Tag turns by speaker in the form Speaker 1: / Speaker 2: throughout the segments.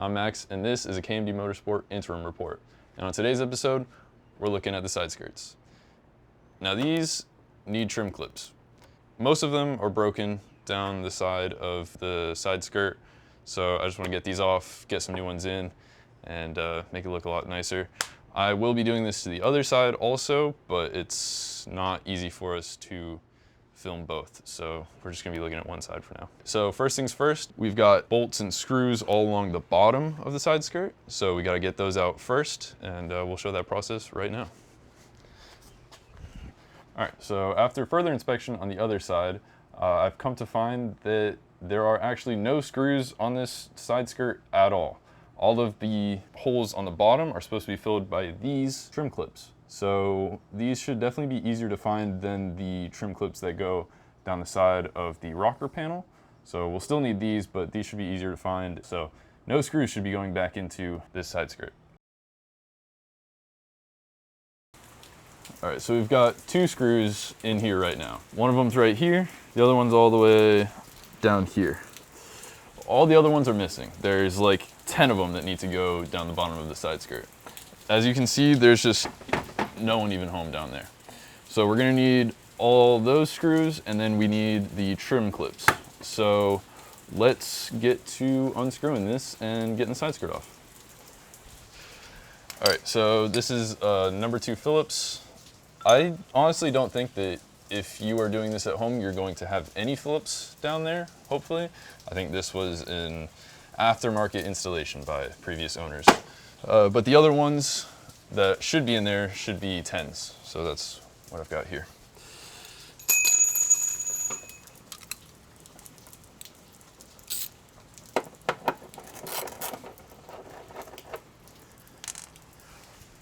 Speaker 1: I'm Max, and this is a KMD Motorsport Interim Report. And on today's episode, we're looking at the side skirts. Now these need trim clips. Most of them are broken down the side of the side skirt, so I just want to get these off, get some new ones in, and make it look a lot nicer. I will be doing this to the other side also, but it's not easy for us to film both, so we're just gonna be looking at one side for now. So first things first, we've got bolts and screws all along the bottom of the side skirt, so we gotta get those out first, and we'll show that process right now. All right, so after further inspection on the other side, I've come to find that there are actually no screws on this side skirt at all. All of the holes on the bottom are supposed to be filled by these trim clips. So these should definitely be easier to find than the trim clips that go down the side of the rocker panel. So we'll still need these, but these should be easier to find. So no screws should be going back into this side skirt. All right, so we've got two screws in here right now. One of them's right here, the other one's all the way down here. All the other ones are missing. There's like 10 of them that need to go down the bottom of the side skirt. As you can see, there's just no one even home down there. So we're gonna need all those screws, and then we need the trim clips. So let's get to unscrewing this and getting the side skirt off. All right, so this is number 2 Phillips. I honestly don't think that if you are doing this at home, you're going to have any Phillips down there, hopefully. I think this was an aftermarket installation by previous owners. But the other ones that should be in there should be 10s. So that's what I've got here.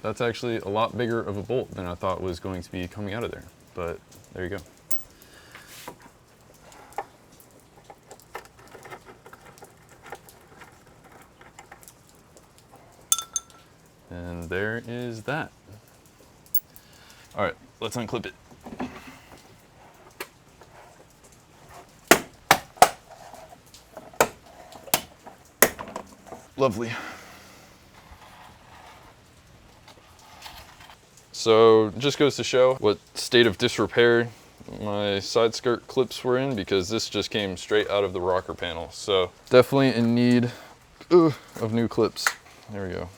Speaker 1: That's actually a lot bigger of a bolt than I thought was going to be coming out of there, but there you go. And there is that. All right, let's unclip it. Lovely. So it just goes to show what state of disrepair my side skirt clips were in, because this just came straight out of the rocker panel. So definitely in need of new clips. There we go.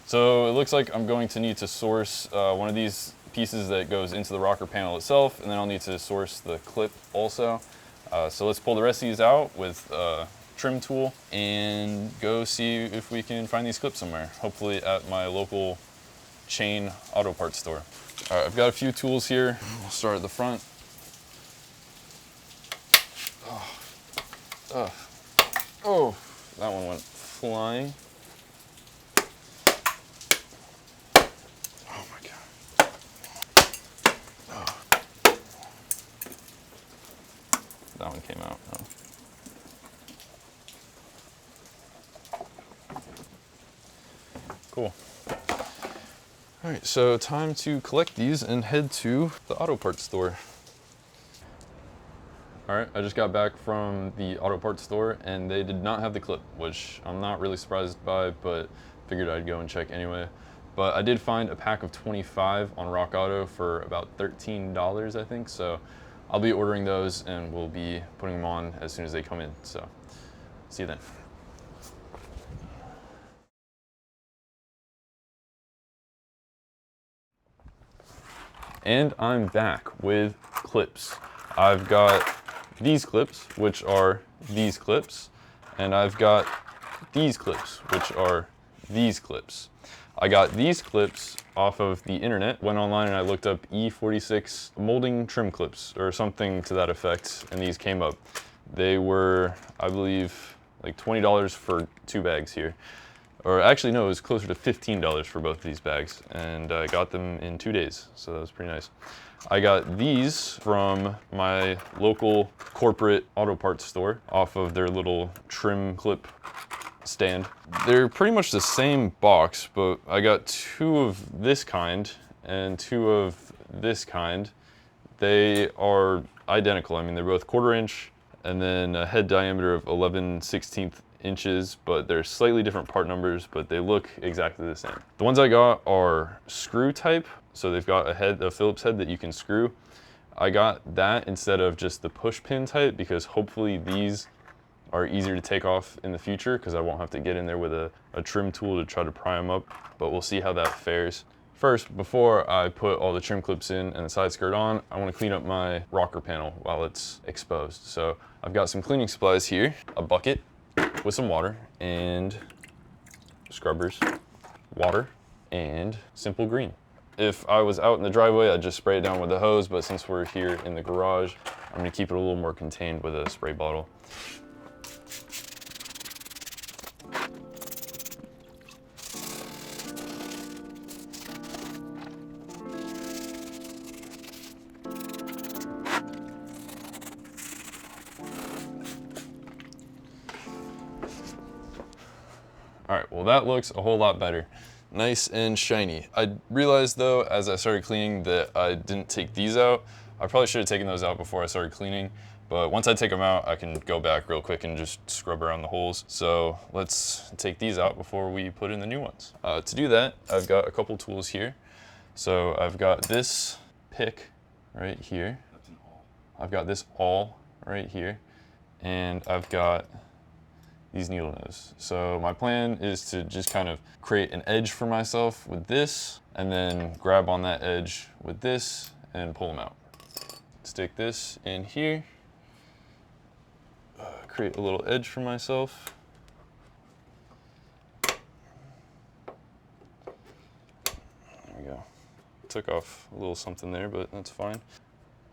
Speaker 1: So it looks like I'm going to need to source one of these pieces that goes into the rocker panel itself, and then I'll need to source the clip also. So let's pull the rest of these out with a trim tool and go see if we can find these clips somewhere, hopefully at my local chain auto parts store. All right, I've got a few tools here. We'll start at the front. Oh, that one went flying. Oh my God. Oh. That one came out. Oh. Cool. All right, so time to collect these and head to the auto parts store. All right, I just got back from the auto parts store and they did not have the clip, which I'm not really surprised by, but figured I'd go and check anyway. But I did find a pack of 25 on Rock Auto for about $13, I think. So I'll be ordering those and we'll be putting them on as soon as they come in. So see you then. And I'm back with clips. I've got these clips, which are these clips, and I've got these clips, which are these clips. I got these clips off of the internet, went online and I looked up E46 molding trim clips or something to that effect, and these came up. They were, I believe, like $20 for 2 bags here. Or actually, no, it was closer to $15 for both of these bags, and I got them in 2 days, so that was pretty nice. I got these from my local corporate auto parts store off of their little trim clip stand. They're pretty much the same box, but I got 2 of this kind and 2 of this kind. They are identical. I mean, they're both 1/4 inch and then a head diameter of 11/16 inches, but they're slightly different part numbers, but they look exactly the same. The ones I got are screw type, so they've got a Phillips head that you can screw. I got that instead of just the push pin type because hopefully these are easier to take off in the future because I won't have to get in there with a trim tool to try to pry them up, but we'll see how that fares. First, before I put all the trim clips in and the side skirt on, I want to clean up my rocker panel while it's exposed. So I've got some cleaning supplies here, a bucket with some water and scrubbers, water, and simple green. If I was out in the driveway, I'd just spray it down with a hose, but since we're here in the garage, I'm gonna keep it a little more contained with a spray bottle. All right, well that looks a whole lot better. Nice and shiny. I realized though, as I started cleaning that I didn't take these out. I probably should have taken those out before I started cleaning, but once I take them out, I can go back real quick and just scrub around the holes. So let's take these out before we put in the new ones. To do that, I've got a couple tools here. So I've got this pick right here. That's an awl. I've got this awl right here, and I've got these needle nose. So my plan is to just kind of create an edge for myself with this and then grab on that edge with this and pull them out. Stick this in here, create a little edge for myself. There we go. Took off a little something there, but that's fine.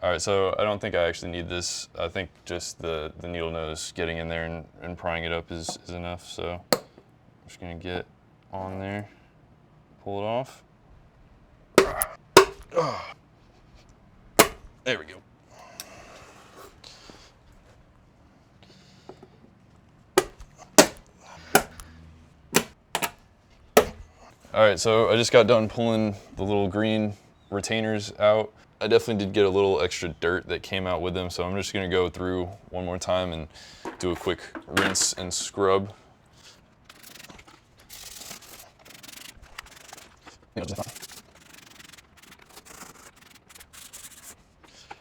Speaker 1: All right, so I don't think I actually need this. I think just the needle nose getting in there and prying it up is enough. So I'm just gonna get on there, pull it off. There we go. All right, so I just got done pulling the little green retainers out. I definitely did get a little extra dirt that came out with them, so I'm just gonna go through one more time and do a quick rinse and scrub.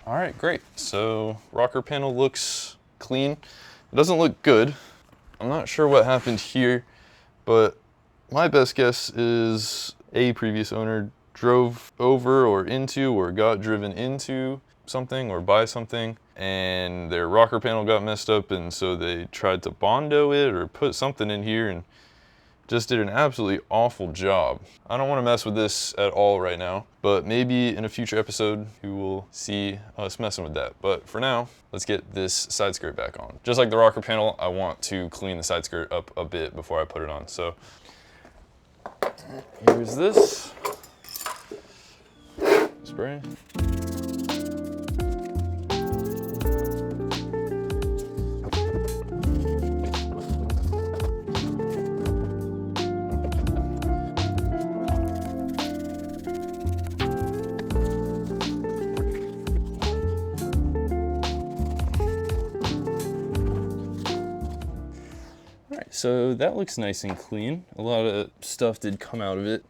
Speaker 1: All right, great. So rocker panel looks clean. It doesn't look good. I'm not sure what happened here, but my best guess is a previous owner drove over or into or got driven into something or by something, and their rocker panel got messed up, and so they tried to Bondo it or put something in here and just did an absolutely awful job. I don't want to mess with this at all right now, but maybe in a future episode you will see us messing with that. But for now, let's get this side skirt back on. Just like the rocker panel, I want to clean the side skirt up a bit before I put it on. So here's this spray. So that looks nice and clean. A lot of stuff did come out of it.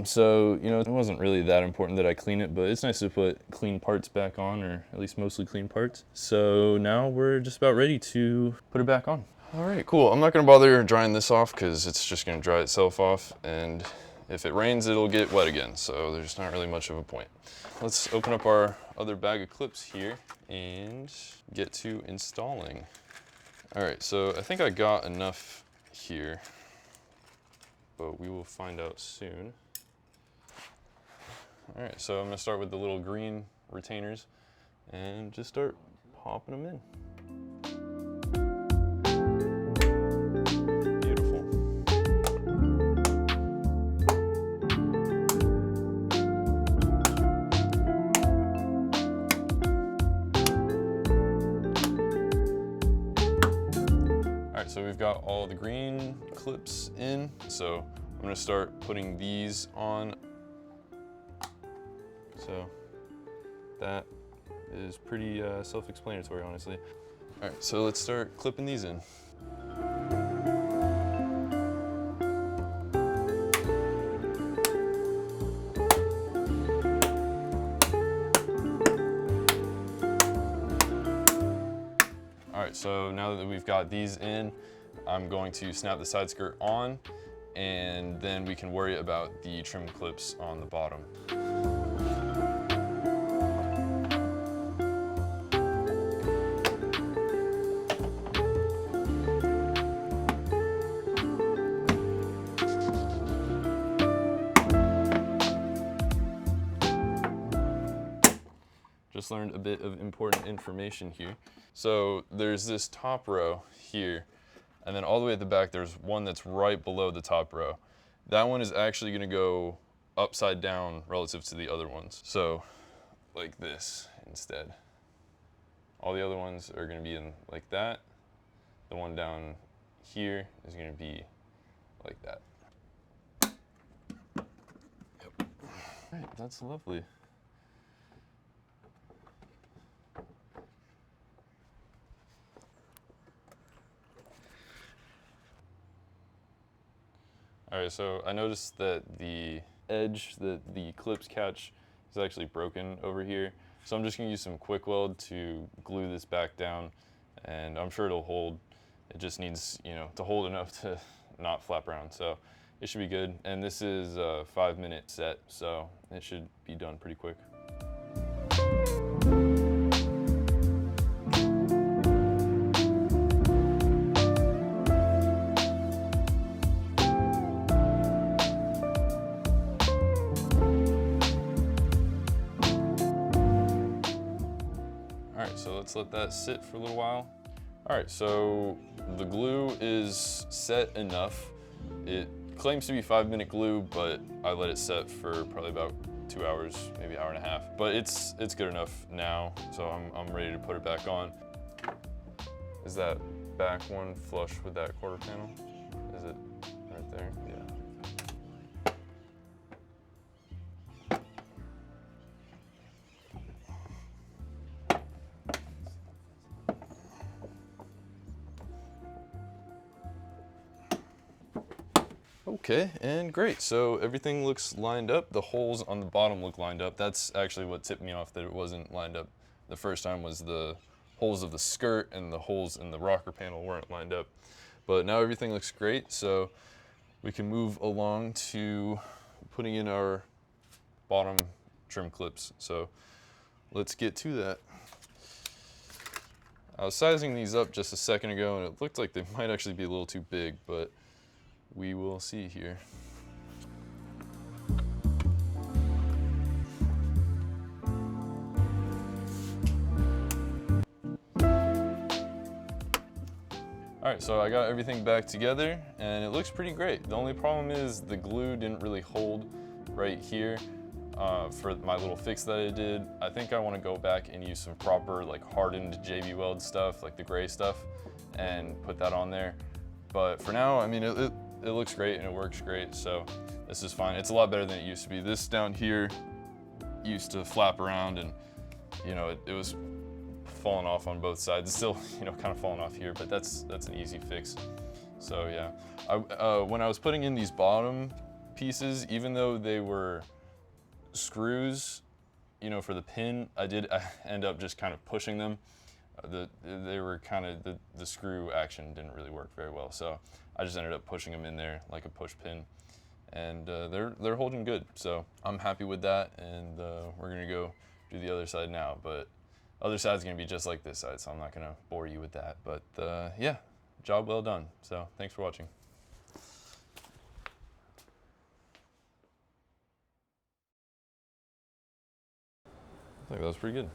Speaker 1: So, you know, it wasn't really that important that I clean it, but it's nice to put clean parts back on, or at least mostly clean parts. So now we're just about ready to put it back on. All right, cool. I'm not gonna bother drying this off because it's just gonna dry itself off, and if it rains, it'll get wet again. So there's not really much of a point. Let's open up our other bag of clips here and get to installing. All right, so I think I got enough here, but we will find out soon. All right, so I'm gonna start with the little green retainers and just start popping them in. Beautiful. All right, so we've got all the green clips in, so I'm gonna start putting these on. So that is pretty self-explanatory, honestly. All right, so let's start clipping these in. right, so now that we've got these in, I'm going to snap the side skirt on, and then we can worry about the trim clips on the bottom. Just learned a bit of important information here. So there's this top row here, and then all the way at the back there's one that's right below the top row. That one is actually gonna go upside down relative to the other ones. So like this instead. All the other ones are gonna be in like that. The one down here is gonna be like that. Yep. All right, that's lovely. All right, so I noticed that the edge that the clips catch is actually broken over here. So I'm just gonna use some quick weld to glue this back down, and I'm sure it'll hold. It just needs, to hold enough to not flap around. So it should be good. And this is a 5-minute set, so it should be done pretty quick. All right, so let's let that sit for a little while. All right, so the glue is set enough. It claims to be 5-minute glue, but I let it set for probably about 2 hours, maybe an hour and a half. But it's good enough now, so I'm ready to put it back on. Is that back one flush with that quarter panel? Is it right there? Yeah. Okay, and great. So everything looks lined up. The holes on the bottom look lined up. That's actually what tipped me off that it wasn't lined up the first time, was the holes of the skirt and the holes in the rocker panel weren't lined up. But now everything looks great, so we can move along to putting in our bottom trim clips. So let's get to that. I was sizing these up just a second ago and it looked like they might actually be a little too big, but we will see here. All right, so I got everything back together and it looks pretty great. The only problem is the glue didn't really hold right here for my little fix that I did. I think I want to go back and use some proper hardened JB Weld stuff, like the gray stuff, and put that on there. But for now, I mean, it looks great and it works great, so this is fine. It's a lot better than it used to be. This down here used to flap around and it was falling off on both sides. It's still kind of falling off here, but that's an easy fix. So yeah, when I was putting in these bottom pieces, even though they were screws for the pin, I end up just kind of pushing them. They were kind of, the screw action didn't really work very well, so I just ended up pushing them in there like a push pin, and they're holding good. So I'm happy with that, and we're gonna go do the other side now. But other side's gonna be just like this side, so I'm not gonna bore you with that. But yeah, job well done. So thanks for watching. I think that was pretty good.